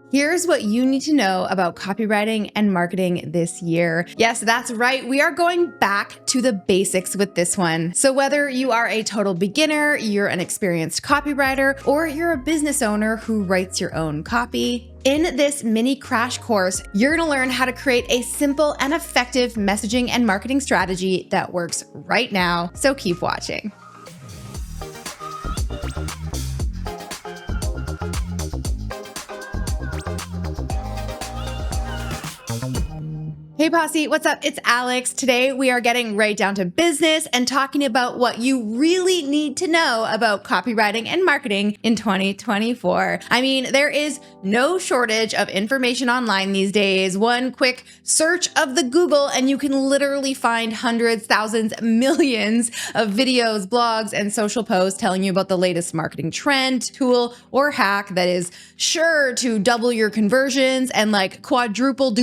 Here's what you need to know about copywriting and marketing this year. Yes, that's right. We are going back to the basics with this one. So whether you are a total beginner, you're an experienced copywriter, or you're a business owner who writes your own copy, in this mini crash course, you're going to learn how to create a simple and effective messaging and marketing strategy that works right now. So keep watching. Hey Posse, what's up? It's Alex. Today we are getting right down to business and talking about what you really need to know about copywriting and marketing in 2024. I mean, there is no shortage of information online these days. One quick search of the Google and you can literally find hundreds, thousands, millions of videos, blogs, and social posts telling you about the latest marketing trend, tool, or hack that is sure to double your conversions and like quadruple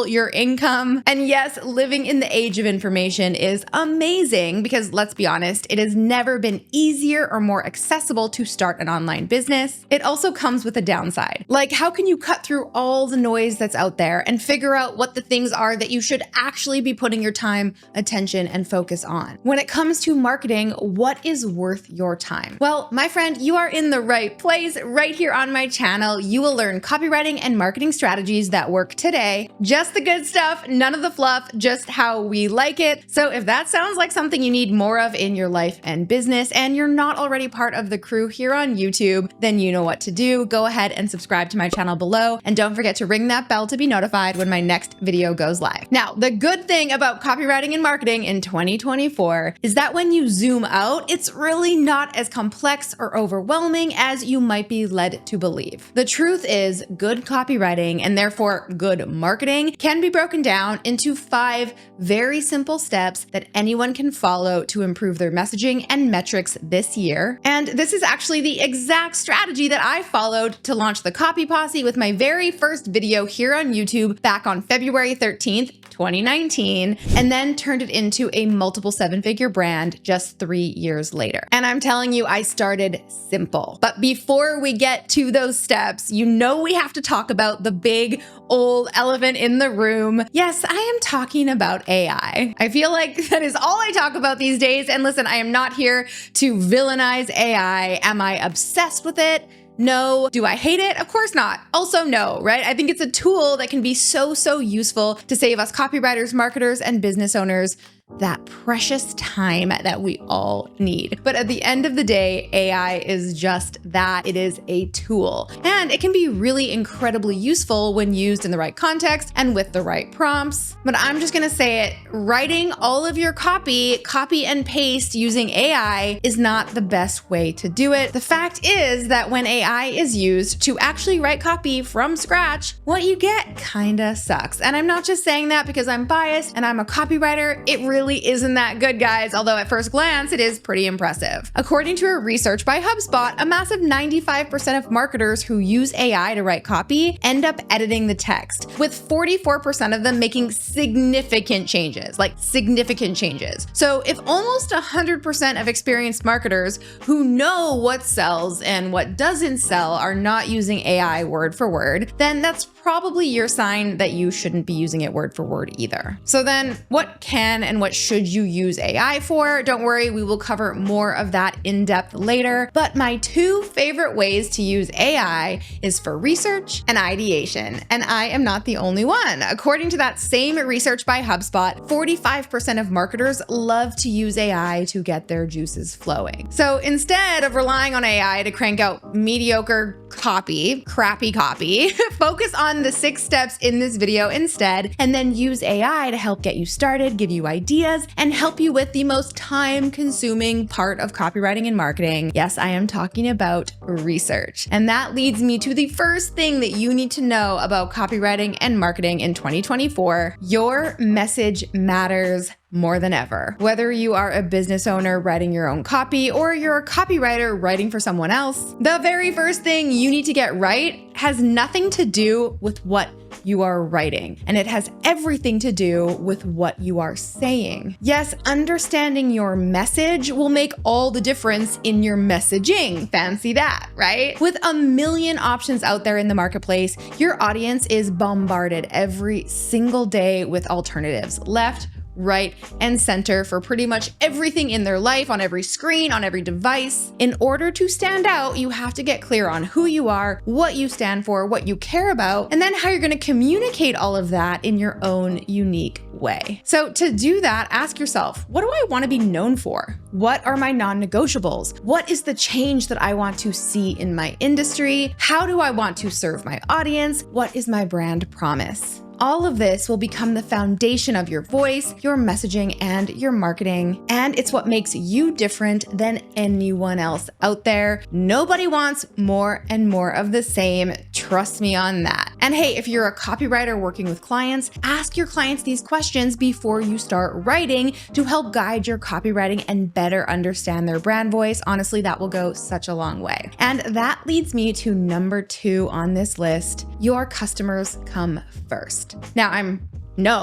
your income. And yes, living in the age of information is amazing because let's be honest, it has never been easier or more accessible to start an online business. It also comes with a downside. Like, how can you cut through all the noise that's out there and figure out what the things are that you should actually be putting your time, attention, and focus on? When it comes to marketing, what is worth your time? Well, my friend, you are in the right place. Right here on my channel, you will learn copywriting and marketing strategies that work today. Just the good stuff, none of the fluff, just how we like it. So if that sounds like something you need more of in your life and business, and you're not already part of the crew here on YouTube, then you know what to do. Go ahead and subscribe to my channel below, and don't forget to ring that bell to be notified when my next video goes live. Now, the good thing about copywriting and marketing in 2024 is that when you zoom out, it's really not as complex or overwhelming as you might be led to believe. The truth is, good copywriting, and therefore good marketing, can be broken down into 5 very simple steps that anyone can follow to improve their messaging and metrics this year. And this is actually the exact strategy that I followed to launch the Copy Posse with my very first video here on YouTube back on February 13th, 2019, and then turned it into a multiple 7-figure brand just 3 years later. And I'm telling you, I started simple. But before we get to those steps, you know we have to talk about the big old elephant in the room. Yes, I am talking about AI. I feel like that is all I talk about these days. And listen, I am not here to villainize AI. Am I obsessed with it? No. Do I hate it? Of course not. Also no, right? I think it's a tool that can be so useful to save us copywriters, marketers, and business owners that precious time that we all need. But at the end of the day, AI is just that. It is a tool. And it can be really incredibly useful when used in the right context and with the right prompts. But I'm just gonna say it, writing all of your copy and paste using AI is not the best way to do it. The fact is that when AI is used to actually write copy from scratch, what you get kinda sucks. And I'm not just saying that because I'm biased and I'm a copywriter. It really isn't that good, guys, although at first glance, it is pretty impressive. According to a research by HubSpot, a massive 95% of marketers who use AI to write copy end up editing the text, with 44% of them making significant changes, like significant changes. So if almost 100% of experienced marketers who know what sells and what doesn't sell are not using AI word for word, then that's probably your sign that you shouldn't be using it word for word either. So then what can and what should you use AI for? Don't worry, we will cover more of that in depth later. But my 2 favorite ways to use AI is for research and ideation. And I am not the only one. According to that same research by HubSpot, 45% of marketers love to use AI to get their juices flowing. So instead of relying on AI to crank out mediocre copy, crappy copy, focus on the 6 steps in this video instead, and then use AI to help get you started, give you ideas, and help you with the most time-consuming part of copywriting and marketing. Yes, I am talking about research. And that leads me to the first thing that you need to know about copywriting and marketing in 2024. Your message matters more than ever. Whether you are a business owner writing your own copy or you're a copywriter writing for someone else, the very first thing you need to get right has nothing to do with what you are writing, and it has everything to do with what you are saying. Yes, understanding your message will make all the difference in your messaging. Fancy that, right? With a million options out there in the marketplace, your audience is bombarded every single day with alternatives, left, right, and center for pretty much everything in their life, on every screen, on every device. In order to stand out, you have to get clear on who you are, what you stand for, what you care about, and then how you're going to communicate all of that in your own unique way. So to do that, ask yourself, what do I want to be known for? What are my non-negotiables? What is the change that I want to see in my industry? How do I want to serve my audience? What is my brand promise? All of this will become the foundation of your voice, your messaging, and your marketing. And it's what makes you different than anyone else out there. Nobody wants more and more of the same. Trust me on that. And hey, if you're a copywriter working with clients, ask your clients these questions before you start writing to help guide your copywriting and better understand their brand voice. Honestly, that will go such a long way. And that leads me to number 2 on this list. Your customers come first. Now,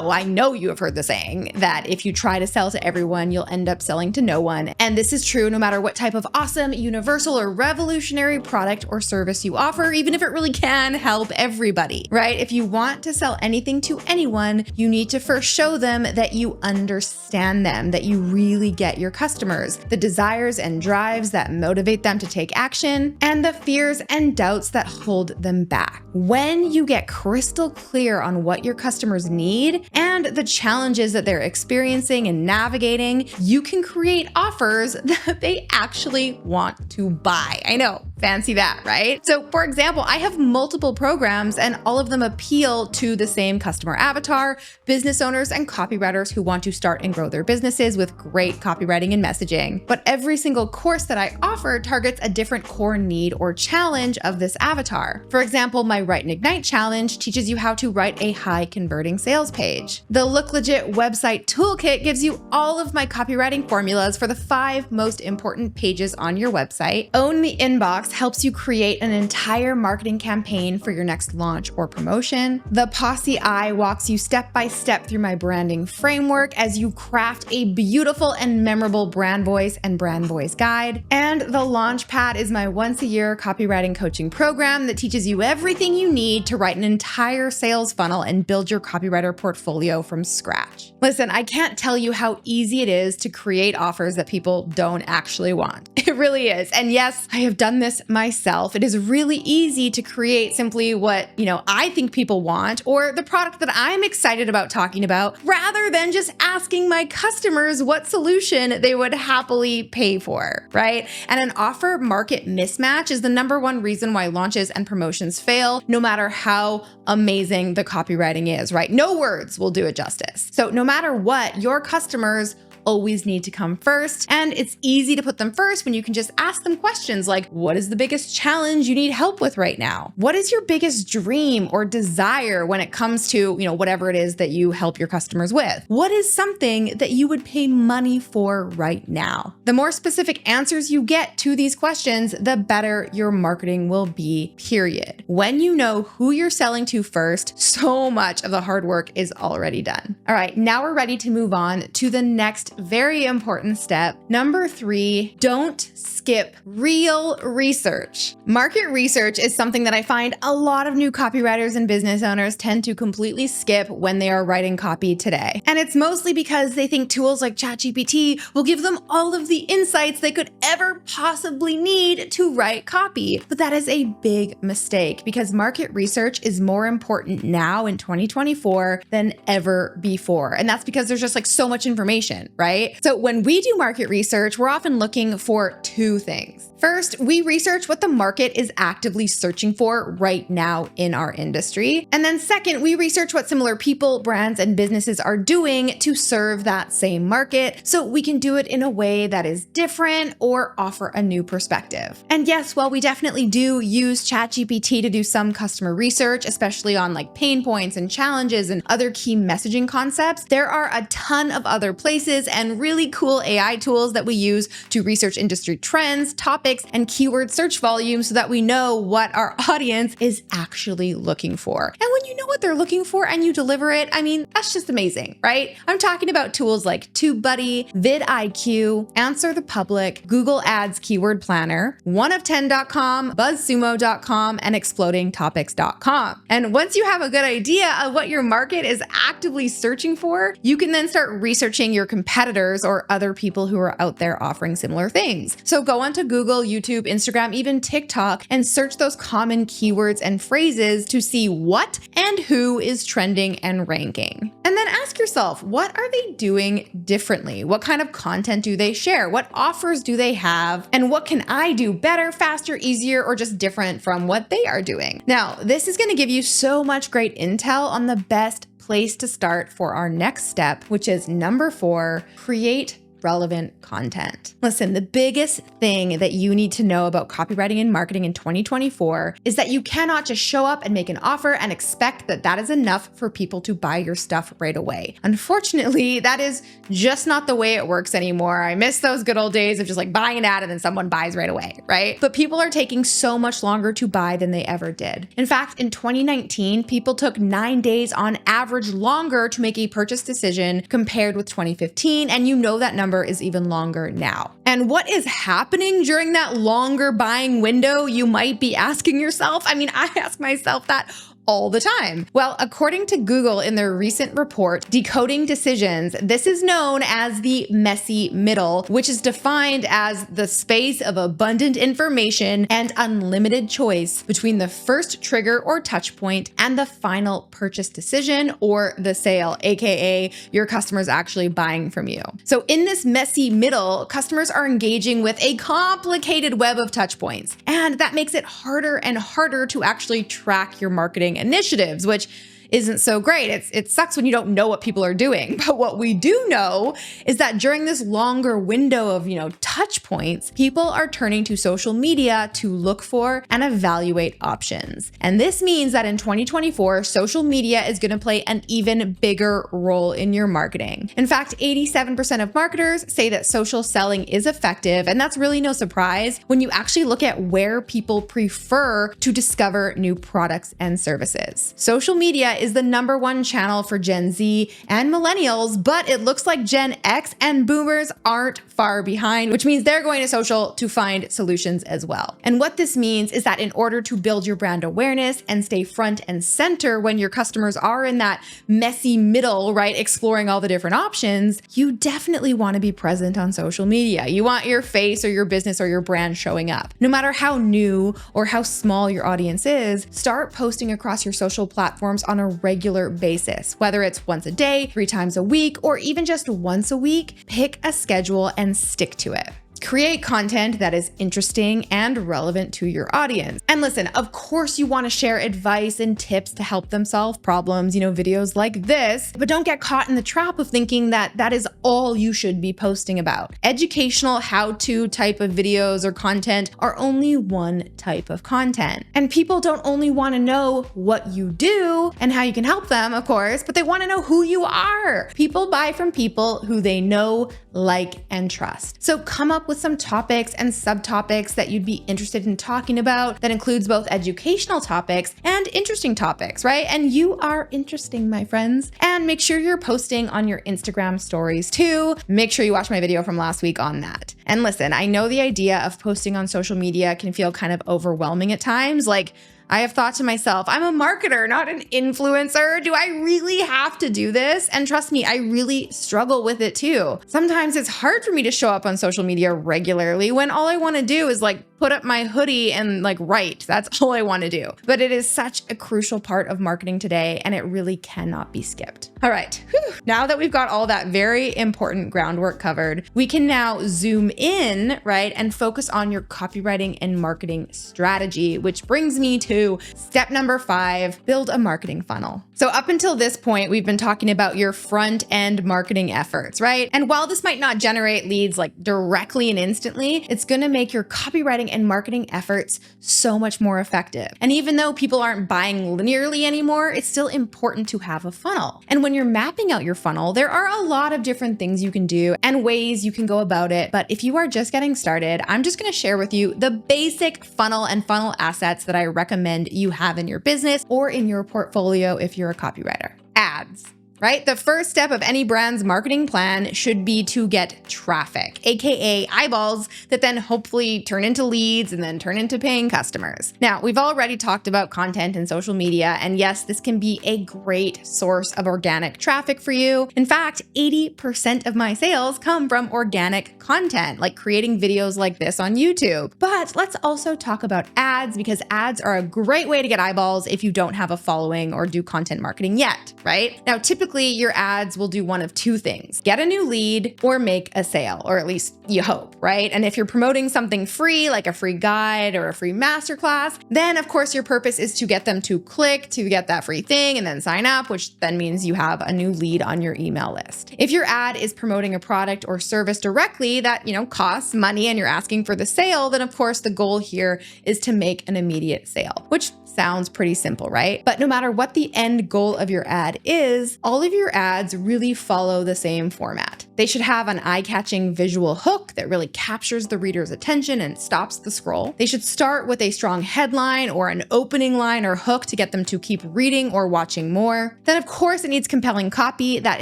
I know you have heard the saying that if you try to sell to everyone, you'll end up selling to no one. And this is true no matter what type of awesome, universal, or revolutionary product or service you offer, even if it really can help everybody, right? If you want to sell anything to anyone, you need to first show them that you understand them, that you really get your customers, the desires and drives that motivate them to take action, and the fears and doubts that hold them back. When you get crystal clear on what your customers need, and the challenges that they're experiencing and navigating, you can create offers that they actually want to buy. I know, fancy that, right? So for example, I have multiple programs and all of them appeal to the same customer avatar, business owners and copywriters who want to start and grow their businesses with great copywriting and messaging. But every single course that I offer targets a different core need or challenge of this avatar. For example, my Write and Ignite challenge teaches you how to write a high converting sales page. The Look Legit website toolkit gives you all of my copywriting formulas for the 5 most important pages on your website. Own the Inbox helps you create an entire marketing campaign for your next launch or promotion. The Posse Eye walks you step by step through my branding framework as you craft a beautiful and memorable brand voice and brand voice guide. And the Launchpad is my once-a-year copywriting coaching program that teaches you everything you need to write an entire sales funnel and build your copywriter portfolio from scratch. Listen, I can't tell you how easy it is to create offers that people don't actually want. It really is. And yes, I have done this myself. It is really easy to create simply what, I think people want or the product that I'm excited about talking about, rather than just asking my customers what solution they would happily pay for, right? And an offer market mismatch is the #1 reason why launches and promotions fail, no matter how amazing the copywriting is, right? No words will do it justice. So no matter what, your customers always need to come first. And it's easy to put them first when you can just ask them questions like, what is the biggest challenge you need help with right now? What is your biggest dream or desire when it comes to, whatever it is that you help your customers with? What is something that you would pay money for right now? The more specific answers you get to these questions, the better your marketing will be, period. When you know who you're selling to first, so much of the hard work is already done. All right, now we're ready to move on to the next very important step. Number 3, don't skip real research. Market research is something that I find a lot of new copywriters and business owners tend to completely skip when they are writing copy today. And it's mostly because they think tools like ChatGPT will give them all of the insights they could ever possibly need to write copy. But that is a big mistake because market research is more important now in 2024 than ever before. And that's because there's just so much information, right? right? So when we do market research, we're often looking for two things. First, we research what the market is actively searching for right now in our industry. And then second, we research what similar people, brands, and businesses are doing to serve that same market so we can do it in a way that is different or offer a new perspective. And yes, while we definitely do use ChatGPT to do some customer research, especially on like pain points and challenges and other key messaging concepts, there are a ton of other places and really cool AI tools that we use to research industry trends, topics, and keyword search volume so that we know what our audience is actually looking for. And when you know what they're looking for and you deliver it, I mean, that's just amazing, right? I'm talking about tools like TubeBuddy, vidIQ, Answer the Public, Google Ads Keyword Planner, oneof10.com, buzzsumo.com, and explodingtopics.com. And once you have a good idea of what your market is actively searching for, you can then start researching your competitors or other people who are out there offering similar things. So go onto Google, YouTube, Instagram, even TikTok, and search those common keywords and phrases to see what and who is trending and ranking. And then ask yourself, what are they doing differently? What kind of content do they share? What offers do they have? And what can I do better, faster, easier, or just different from what they are doing? Now, this is going to give you so much great intel on the best place to start for our next step, which is number 4, create relevant content. Listen, the biggest thing that you need to know about copywriting and marketing in 2024 is that you cannot just show up and make an offer and expect that that is enough for people to buy your stuff right away. Unfortunately, that is just not the way it works anymore. I miss those good old days of just like buying an ad and then someone buys right away, right? But people are taking so much longer to buy than they ever did. In fact, in 2019, people took 9 days on average longer to make a purchase decision compared with 2015, and you know that number is even longer now. And what is happening during that longer buying window, you might be asking yourself? I mean, I ask myself that all the time. Well, according to Google in their recent report, Decoding Decisions, this is known as the messy middle, which is defined as the space of abundant information and unlimited choice between the first trigger or touch point and the final purchase decision or the sale, aka your customers actually buying from you. So in this messy middle, customers are engaging with a complicated web of touch points, and that makes it harder and harder to actually track your marketing initiatives, which isn't so great. It sucks when you don't know what people are doing. But what we do know is that during this longer window of, touch points, people are turning to social media to look for and evaluate options. And this means that in 2024, social media is going to play an even bigger role in your marketing. In fact, 87% of marketers say that social selling is effective, and that's really no surprise when you actually look at where people prefer to discover new products and services. Social media is the #1 channel for Gen Z and millennials, but it looks like Gen X and boomers aren't far behind, which means they're going to social to find solutions as well. And what this means is that in order to build your brand awareness and stay front and center when your customers are in that messy middle, right, exploring all the different options, you definitely want to be present on social media. You want your face or your business or your brand showing up. No matter how new or how small your audience is, start posting across your social platforms on a regular basis. Whether it's once a day, 3 times a week, or even just once a week, pick a schedule and stick to it. Create content that is interesting and relevant to your audience. And listen, of course you want to share advice and tips to help them solve problems, videos like this, but don't get caught in the trap of thinking that that is all you should be posting about. Educational how-to type of videos or content are only one type of content. And people don't only want to know what you do and how you can help them, of course, but they want to know who you are. People buy from people who they know, like, and trust. So come up with some topics and subtopics that you'd be interested in talking about that includes both educational topics and interesting topics, right? And you are interesting, my friends. And make sure you're posting on your Instagram stories too. Make sure you watch my video from last week on that. And listen, I know the idea of posting on social media can feel kind of overwhelming at times. Like, I have thought to myself, I'm a marketer, not an influencer. Do I really have to do this? And trust me, I really struggle with it too. Sometimes it's hard for me to show up on social media regularly when all I want to do is put up my hoodie and like write. That's all I want to do. But it is such a crucial part of marketing today, and it really cannot be skipped. All right, now that we've got all that very important groundwork covered, we can now zoom in, right, and focus on your copywriting and marketing strategy, which brings me to step number 5, build a marketing funnel. So up until this point, we've been talking about your front end marketing efforts, right? And while this might not generate leads like directly and instantly, it's going to make your copywriting and marketing efforts so much more effective. And even though people aren't buying linearly anymore, it's still important to have a funnel. And when you're mapping out your funnel, there are a lot of different things you can do and ways you can go about it. But if you are just getting started, I'm just going to share with you the basic funnel and funnel assets that I recommend you have in your business or in your portfolio if you're a copywriter. Ads. Right? The first step of any brand's marketing plan should be to get traffic, aka eyeballs that then hopefully turn into leads and then turn into paying customers. Now, we've already talked about content and social media, and yes, this can be a great source of organic traffic for you. In fact, 80% of my sales come from organic content, like creating videos like this on YouTube. But let's also talk about ads, because ads are a great way to get eyeballs if you don't have a following or do content marketing yet, right? Now, typically your ads will do one of two things: get a new lead or make a sale, or at least you hope, right? And if you're promoting something free, like a free guide or a free masterclass, then of course your purpose is to get them to click to get that free thing and then sign up, which then means you have a new lead on your email list. If your ad is promoting a product or service directly that, costs money and you're asking for the sale, then of course the goal here is to make an immediate sale, which sounds pretty simple, right? But no matter what the end goal of your ad is, all of your ads really follow the same format. They should have an eye-catching visual hook that really captures the reader's attention and stops the scroll. They should start with a strong headline or an opening line or hook to get them to keep reading or watching more. Then of course it needs compelling copy that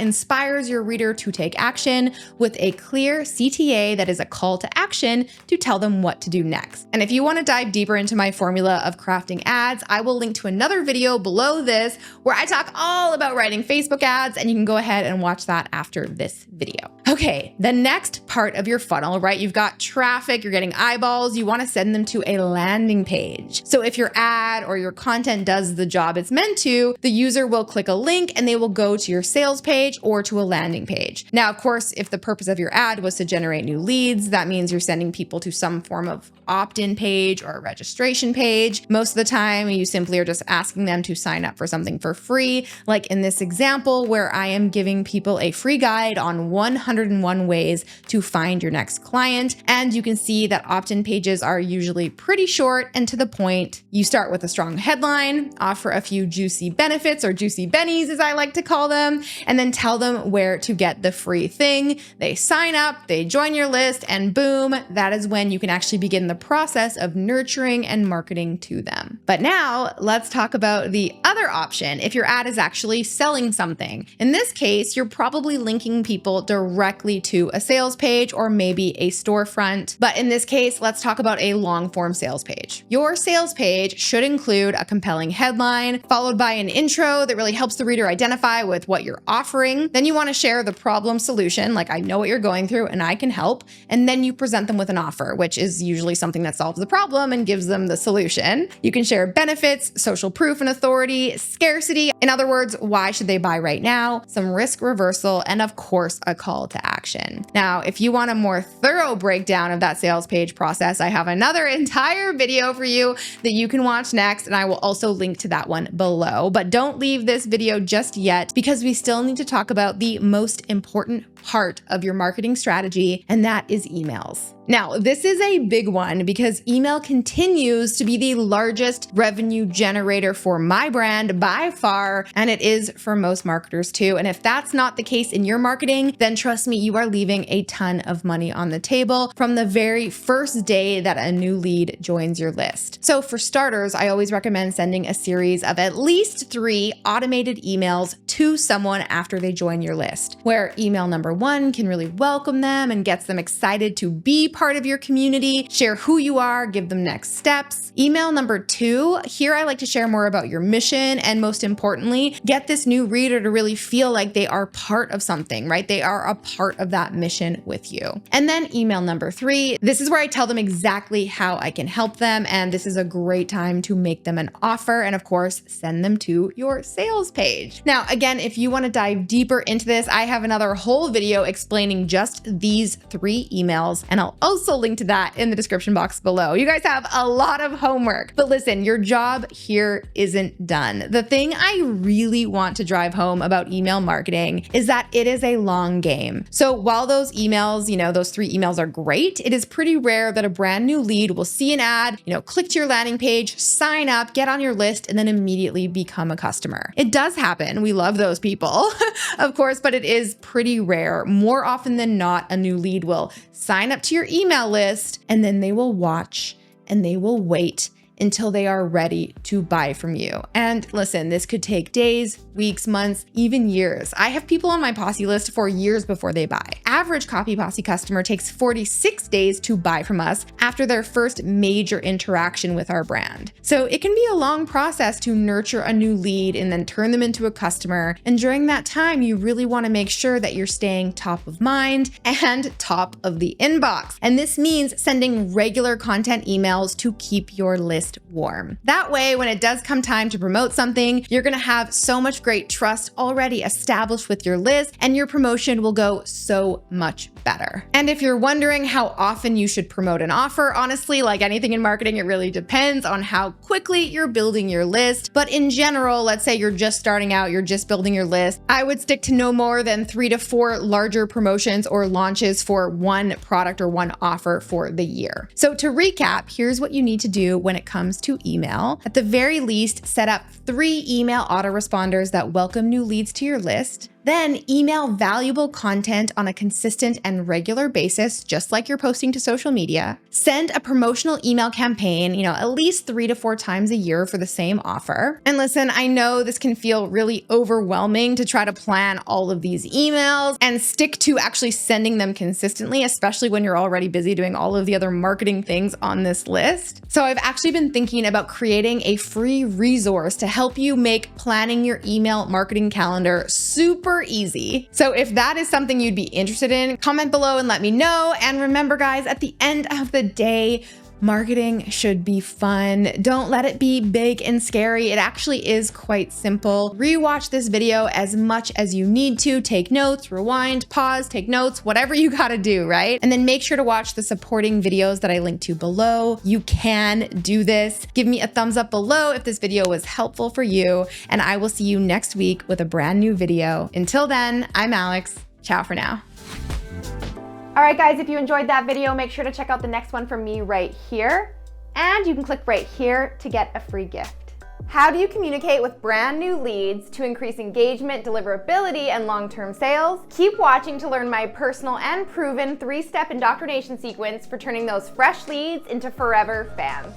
inspires your reader to take action, with a clear CTA that is a call to action to tell them what to do next. And if you want to dive deeper into my formula of crafting ads, I will link to another video below this where I talk all about writing Facebook ads, and you can go ahead and watch that after this video. Okay, the next part of your funnel, right? You've got traffic, you're getting eyeballs, you want to send them to a landing page. So if your ad or your content does the job it's meant to, the user will click a link and they will go to your sales page or to a landing page. Now, of course, if the purpose of your ad was to generate new leads, that means you're sending people to some form of opt-in page or a registration page. Most of the time, you simply are just asking them to sign up for something for free, like in this example where I am giving people a free guide on 101 ways to find your next client. And you can see that opt-in pages are usually pretty short and to the point. You start with a strong headline, offer a few juicy benefits, or juicy bennies as I like to call them, and then tell them where to get the free thing. They sign up, they join your list, and boom, that is when you can actually begin the process of nurturing and marketing to them. But now let's talk about the other option if your ad is actually selling something. In this case, you're probably linking people directly to a sales page or maybe a storefront. But in this case, let's talk about a long form sales page. Your sales page should include a compelling headline, followed by an intro that really helps the reader identify with what you're offering. Then you want to share the problem solution, like I know what you're going through and I can help. And then you present them with an offer, which is usually something that solves the problem and gives them the solution. You can share benefits, social proof and authority, scarcity. In other words, why should they buy right now? Some risk reversal, and of course, a call to action. Now, if you want a more thorough breakdown of that sales page process, I have another entire video for you that you can watch next, and I will also link to that one below. But don't leave this video just yet, because we still need to talk about the most important part of your marketing strategy, and that is emails. Now, this is a big one because email continues to be the largest revenue generator for my brand by far, and it is for most marketers too. And if that's not the case in your marketing, then trust me, you are leaving a ton of money on the table from the very first day that a new lead joins your list. So for starters, I always recommend sending a series of at least 3 automated emails to someone after they join your list, where email number 1 can really welcome them and gets them excited to be part of your community, share who you are, give them next steps. Email number 2, here I like to share more about your mission and most importantly, get this new reader to really feel like they are part of something, right? They are a part of that mission with you. And then email number 3, this is where I tell them exactly how I can help them, and this is a great time to make them an offer and of course, send them to your sales page. Now, again, if you want to dive deeper into this, I have another whole video explaining just these 3 emails, and I'll also link to that in the description box below. You guys have a lot of homework, but listen, your job here isn't done. The thing I really want to drive home about email marketing is that it is a long game. So while those emails, those 3 emails are great, it is pretty rare that a brand new lead will see an ad, click to your landing page, sign up, get on your list, and then immediately become a customer. It does happen. We love those people, of course, but it is pretty rare. More often than not, a new lead will sign up to your email list and then they will watch and they will wait until they are ready to buy from you. And listen, this could take days, weeks, months, even years. I have people on my Posse list for years before they buy. Average Copy Posse customer takes 46 days to buy from us after their first major interaction with our brand. So it can be a long process to nurture a new lead and then turn them into a customer. And during that time, you really want to make sure that you're staying top of mind and top of the inbox. And this means sending regular content emails to keep your list warm. That way, when it does come time to promote something, you're going to have so much great trust already established with your list, and your promotion will go so much better. And if you're wondering how often you should promote an offer, honestly, like anything in marketing, it really depends on how quickly you're building your list. But in general, let's say you're just starting out, you're just building your list, I would stick to no more than 3 to 4 larger promotions or launches for one product or one offer for the year. So to recap, here's what you need to do when it comes to email. At the very least, set up 3 email autoresponders that welcome new leads to your list. Then email valuable content on a consistent and regular basis, just like you're posting to social media. Send a promotional email campaign, at least 3 to 4 times a year for the same offer. And listen, I know this can feel really overwhelming to try to plan all of these emails and stick to actually sending them consistently, especially when you're already busy doing all of the other marketing things on this list. So I've actually been thinking about creating a free resource to help you make planning your email marketing calendar super easy. So if that is something you'd be interested in, comment below and let me know. And remember guys, at the end of the day, marketing should be fun. Don't let it be big and scary. It actually is quite simple. Rewatch this video as much as you need to. Take notes, rewind, pause, take notes, whatever you gotta do, right? And then make sure to watch the supporting videos that I linked to below. You can do this. Give me a thumbs up below if this video was helpful for you, and I will see you next week with a brand new video. Until then, I'm Alex. Ciao for now. All right, guys, if you enjoyed that video, make sure to check out the next one from me right here. And you can click right here to get a free gift. How do you communicate with brand new leads to increase engagement, deliverability, and long-term sales? Keep watching to learn my personal and proven 3-step indoctrination sequence for turning those fresh leads into forever fans.